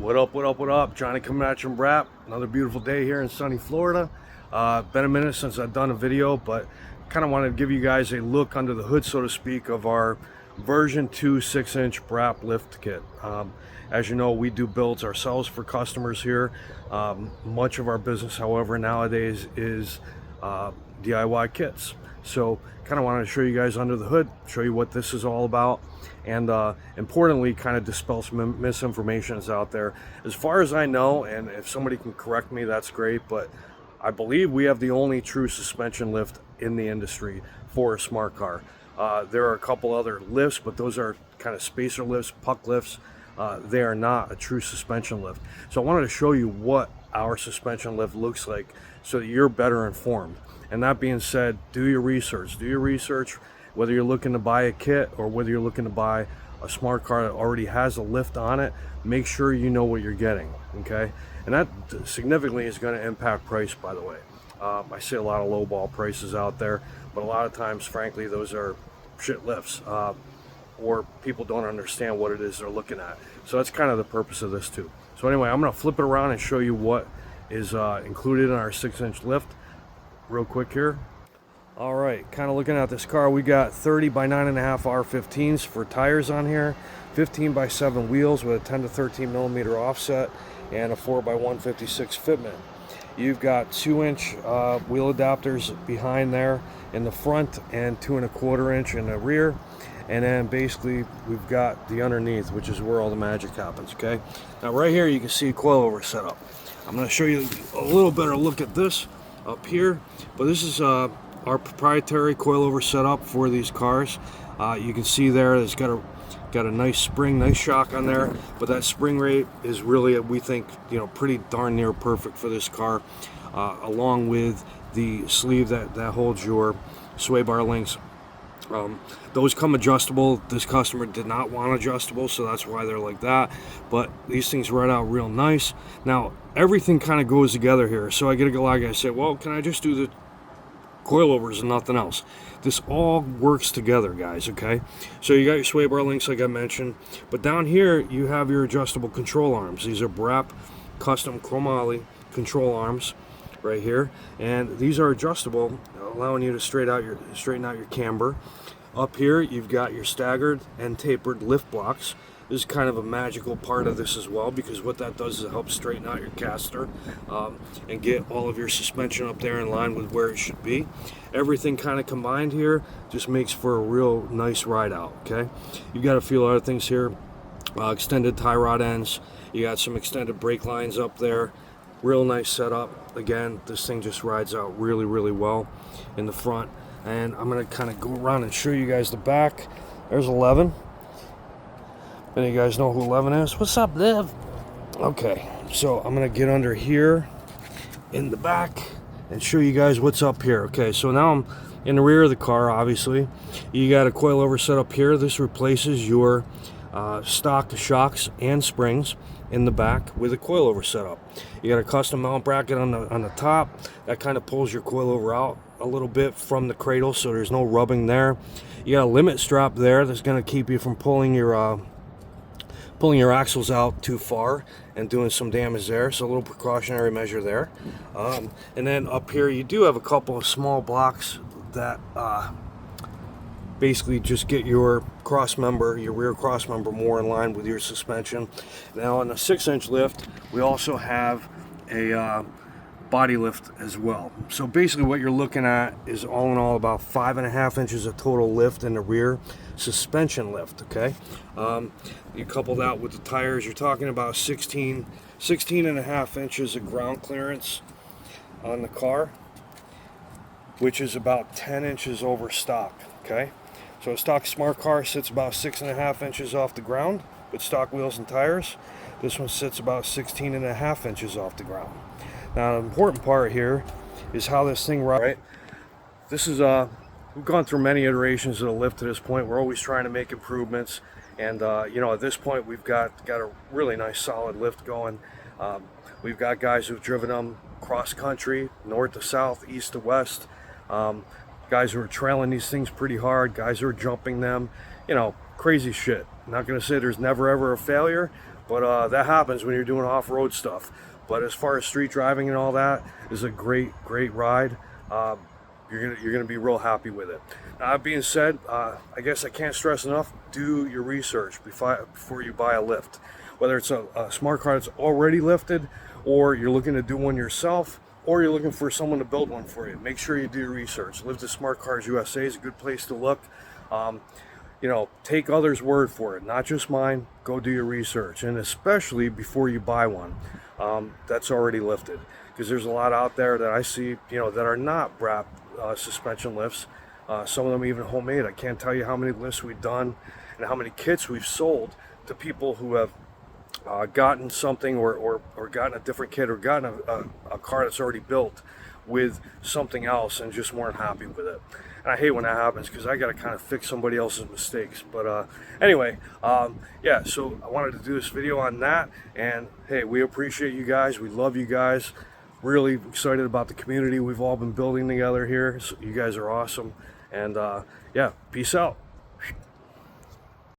What up, what up, what up? Johnny coming at you from BRAAP. Another beautiful day here in sunny Florida. Been a minute since I've done a video, but kind of wanted to give you guys a look under the hood, so to speak, of our version 2 6-inch BRAAP lift kit. As you know, we do builds ourselves for customers here. Much of our business, however, nowadays is DIY kits. So kind of wanted to show you guys under the hood, show you what this is all about, and importantly, kind of dispel some misinformation that's out there. As far as I know, and if somebody can correct me, that's great, but I believe we have the only true suspension lift in the industry for a smart car. There are a couple other lifts, but those are kind of spacer lifts, puck lifts. They are not a true suspension lift. So I wanted to show you what our suspension lift looks like so that you're better informed. And that being said, do your research. Do your research, whether you're looking to buy a kit or whether you're looking to buy a smart car that already has a lift on it. Make sure you know what you're getting, okay? And that significantly is going to impact price, by the way. I see a lot of lowball prices out there, but a lot of times, frankly, those are shit lifts, or people don't understand what it is they're looking at. So that's kind of the purpose of this too. So anyway, I'm going to flip it around and show you what is included in our 6-inch lift real quick here. All right, kind of looking at this car, we got 30 by 9.5 R15s for tires on here, 15 by 7 wheels with a 10 to 13 millimeter offset, and a 4 by 156 fitment. You've got 2-inch wheel adapters behind there in the front and 2 1/4 inch in the rear. And then basically we've got the underneath, which is where all the magic happens, okay? Now right here you can see coilover setup. I'm going to show you a little better look at this up here, but this is our proprietary coilover setup for these cars. You can see there it's got a nice spring, nice shock on there, but that spring rate is really, we think, pretty darn near perfect for this car, along with the sleeve that holds your sway bar links. Those come adjustable. This customer did not want adjustable, so that's why they're like that, but these things ride out real nice. Now everything kind of goes together here, so I get a lot of guys say, well, can I just do the coilovers and nothing else? This all works together, guys, okay? So you got your sway bar links like I mentioned, but down here you have your adjustable control arms. These are BRAAP custom chromoly control arms right here, and these are adjustable, allowing you to straighten out your camber. Up here you've got your staggered and tapered lift blocks. This is kind of a magical part of this as well, because what that does is it helps straighten out your caster and get all of your suspension up there in line with where it should be. Everything kind of combined here just makes for a real nice ride out, okay? You've got a few other things here, extended tie rod ends. You got some extended brake lines up there. Real nice setup. Again, this thing just rides out really, really well in the front. And I'm going to kind of go around and show you guys the back. There's 11. Any of you guys know who 11 is? What's up, Liv? Okay, so I'm going to get under here in the back and show you guys what's up here. Okay, so now I'm in the rear of the car, obviously. You got a coilover set up here. This replaces your stock shocks and springs in the back with a coilover setup. You got a custom mount bracket on the top that kind of pulls your coilover out a little bit from the cradle, so there's no rubbing there. You got a limit strap there that's going to keep you from pulling your axles out too far and doing some damage there, so a little precautionary measure there. And then up here you do have a couple of small blocks that basically just get your cross member, your rear cross member, more in line with your suspension. Now on the 6-inch lift we also have a body lift as well. So basically what you're looking at is all in all about 5.5 inches of total lift in the rear suspension lift, okay? You couple that with the tires, you're talking about 16.5 inches of ground clearance on the car, which is about 10 inches over stock, okay? So a stock smart car sits about 6.5 inches off the ground with stock wheels and tires. This one sits about 16.5 inches off the ground. Now the important part here is how this thing rides. Right? This is we've gone through many iterations of the lift to this point. We're always trying to make improvements, and at this point we've got a really nice solid lift going. We've got guys who've driven them cross country, north to south, east to west. Guys who are trailing these things pretty hard, guys who are jumping them, crazy shit. I'm not going to say there's never ever a failure, but that happens when you're doing off-road stuff. But as far as street driving and all that, is a great ride. You're gonna be real happy with it. Now, that being said, I guess I can't stress enough, do your research before you buy a lift. Whether it's a smart car that's already lifted, or you're looking to do one yourself, or you're looking for someone to build one for you, make sure you do your research. Lift to Smart Cars USA is a good place to look. You know, take others' word for it, not just mine. Go do your research, and especially before you buy one that's already lifted, because there's a lot out there that I see, you know, that are not BRAAP suspension lifts. Some of them even homemade. I can't tell you how many lifts we've done and how many kits we've sold to people who have gotten something or gotten a different kit, or gotten a car that's already built with something else and just weren't happy with it. And I hate when that happens, because I got to kind of fix somebody else's mistakes. But anyway, yeah, so I wanted to do this video on that. And hey, we appreciate you guys. We love you guys. Really excited about the community we've all been building together here. So you guys are awesome. And yeah, peace out.